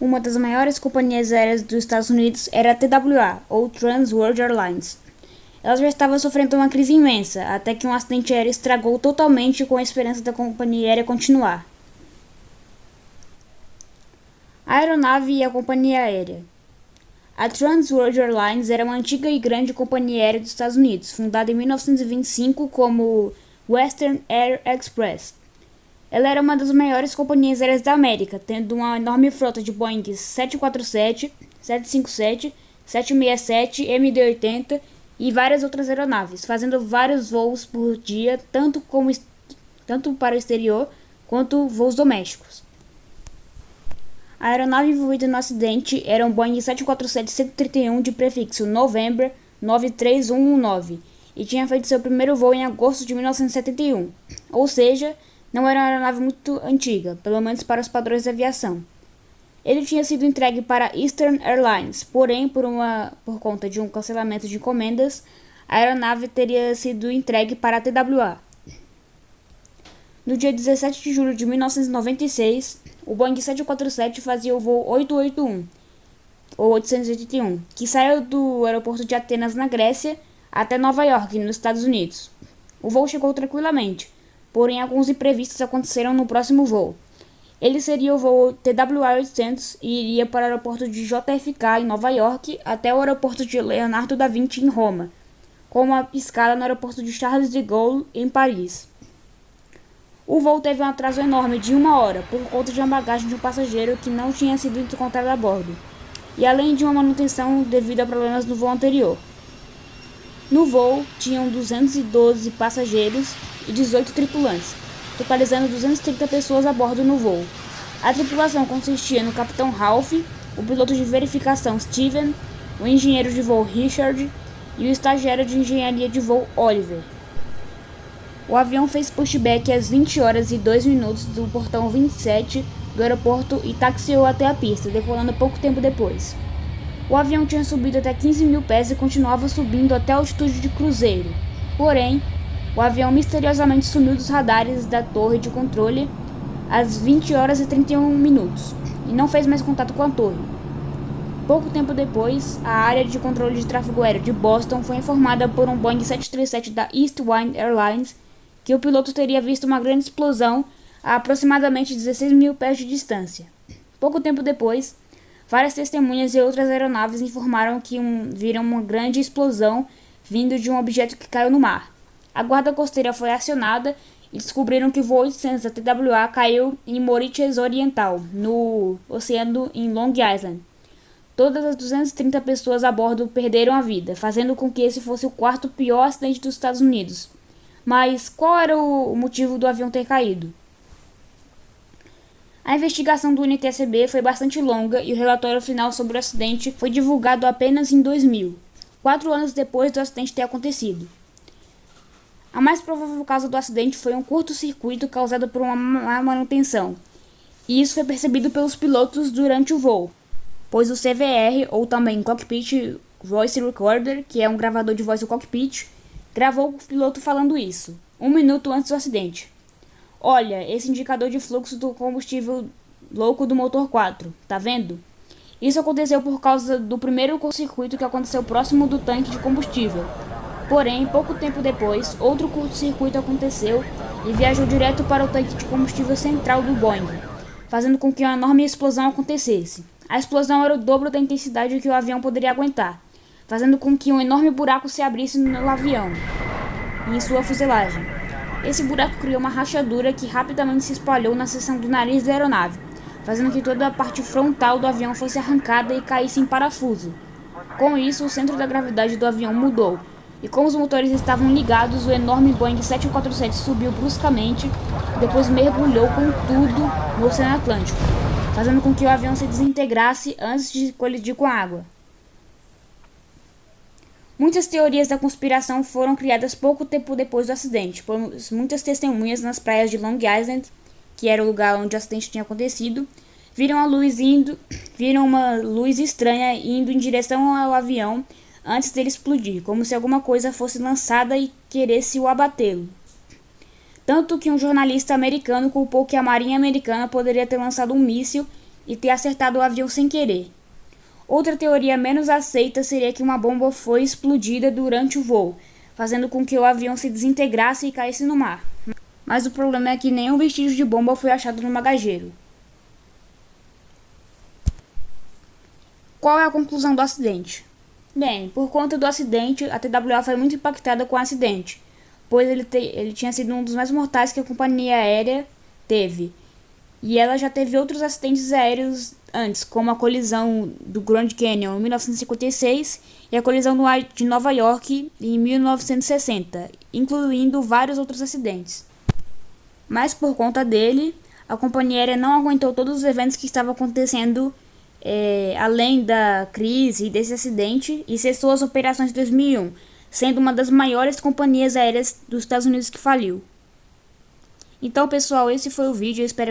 Uma das maiores companhias aéreas dos Estados Unidos era a TWA, ou Trans World Airlines. Ela já estava sofrendo uma crise imensa, até que um acidente aéreo estragou totalmente com a esperança da companhia aérea continuar. A aeronave e a companhia aérea. A Trans World Airlines era uma antiga e grande companhia aérea dos Estados Unidos, fundada em 1925 como Western Air Express. Ela era uma das maiores companhias aéreas da América, tendo uma enorme frota de Boeing 747, 757, 767, MD-80 e várias outras aeronaves, fazendo vários voos por dia, tanto para o exterior quanto voos domésticos. A aeronave envolvida no acidente era um Boeing 747-131 de prefixo November 93119 e tinha feito seu primeiro voo em agosto de 1971, ou seja, não era uma aeronave muito antiga, pelo menos para os padrões de aviação. Ele tinha sido entregue para Eastern Airlines, porém, por conta de um cancelamento de encomendas, a aeronave teria sido entregue para a TWA. No dia 17 de julho de 1996, o Boeing 747 fazia o voo 881, ou 881, que saiu do aeroporto de Atenas, na Grécia, até Nova York, nos Estados Unidos. O voo chegou tranquilamente, porém alguns imprevistos aconteceram no próximo voo. Ele seria o voo TWA-800 e iria para o aeroporto de JFK, em Nova York, até o aeroporto de Leonardo da Vinci, em Roma, com uma escala no aeroporto de Charles de Gaulle, em Paris. O voo teve um atraso enorme de 1 hora, por conta de uma bagagem de um passageiro que não tinha sido encontrada a bordo, e além de uma manutenção devido a problemas no voo anterior. No voo, tinham 212 passageiros e 18 tripulantes, totalizando 230 pessoas a bordo no voo. A tripulação consistia no capitão Ralph, o piloto de verificação Steven, o engenheiro de voo Richard e o estagiário de engenharia de voo Oliver. O avião fez pushback às 20 horas e 2 minutos do portão 27 do aeroporto e taxiou até a pista, decolando pouco tempo depois. O avião tinha subido até 15 mil pés e continuava subindo até a altitude de cruzeiro. Porém, o avião misteriosamente sumiu dos radares da torre de controle às 20 horas e 31 minutos e não fez mais contato com a torre. Pouco tempo depois, a área de controle de tráfego aéreo de Boston foi informada por um Boeing 737 da Eastwind Airlines que o piloto teria visto uma grande explosão a aproximadamente 16 mil pés de distância. Pouco tempo depois, várias testemunhas e outras aeronaves informaram que viram uma grande explosão vindo de um objeto que caiu no mar. A guarda costeira foi acionada e descobriram que o voo 800 da TWA caiu em Mauritius Oriental, no oceano em Long Island. Todas as 230 pessoas a bordo perderam a vida, fazendo com que esse fosse o quarto pior acidente dos Estados Unidos. Mas qual era o motivo do avião ter caído? A investigação do NTSB foi bastante longa e o relatório final sobre o acidente foi divulgado apenas em 2000, 4 anos depois do acidente ter acontecido. A mais provável causa do acidente foi um curto-circuito causado por uma má manutenção, e isso foi percebido pelos pilotos durante o voo, pois o CVR, ou também Cockpit Voice Recorder, que é um gravador de voz do cockpit, gravou o piloto falando isso, 1 minuto antes do acidente. Olha, esse indicador de fluxo do combustível louco do motor 4, tá vendo? Isso aconteceu por causa do primeiro curto-circuito que aconteceu próximo do tanque de combustível. Porém, pouco tempo depois, outro curto-circuito aconteceu e viajou direto para o tanque de combustível central do Boeing, fazendo com que uma enorme explosão acontecesse. A explosão era o dobro da intensidade que o avião poderia aguentar, fazendo com que um enorme buraco se abrisse no avião e em sua fuselagem. Esse buraco criou uma rachadura que rapidamente se espalhou na seção do nariz da aeronave, fazendo que toda a parte frontal do avião fosse arrancada e caísse em parafuso. Com isso, o centro da gravidade do avião mudou, e como os motores estavam ligados, o enorme Boeing 747 subiu bruscamente e depois mergulhou com tudo no Oceano Atlântico, fazendo com que o avião se desintegrasse antes de colidir com a água. Muitas teorias da conspiração foram criadas pouco tempo depois do acidente, pois muitas testemunhas nas praias de Long Island, que era o lugar onde o acidente tinha acontecido, viram uma luz estranha indo em direção ao avião antes dele explodir, como se alguma coisa fosse lançada e queresse o abatê-lo. Tanto que um jornalista americano culpou que a Marinha Americana poderia ter lançado um míssil e ter acertado o avião sem querer. Outra teoria menos aceita seria que uma bomba foi explodida durante o voo, fazendo com que o avião se desintegrasse e caísse no mar. Mas o problema é que nenhum vestígio de bomba foi achado no bagageiro. Qual é a conclusão do acidente? Bem, por conta do acidente, a TWA foi muito impactada com o acidente, pois ele tinha sido um dos mais mortais que a companhia aérea teve. E ela já teve outros acidentes aéreos antes, como a colisão do Grand Canyon em 1956 e a colisão de Nova York em 1960, incluindo vários outros acidentes. Mas por conta dele, a companhia aérea não aguentou todos os eventos que estavam acontecendo além da crise e desse acidente, e cessou as operações em 2001, sendo uma das maiores companhias aéreas dos Estados Unidos que faliu. Então, pessoal, esse foi o vídeo. Eu espero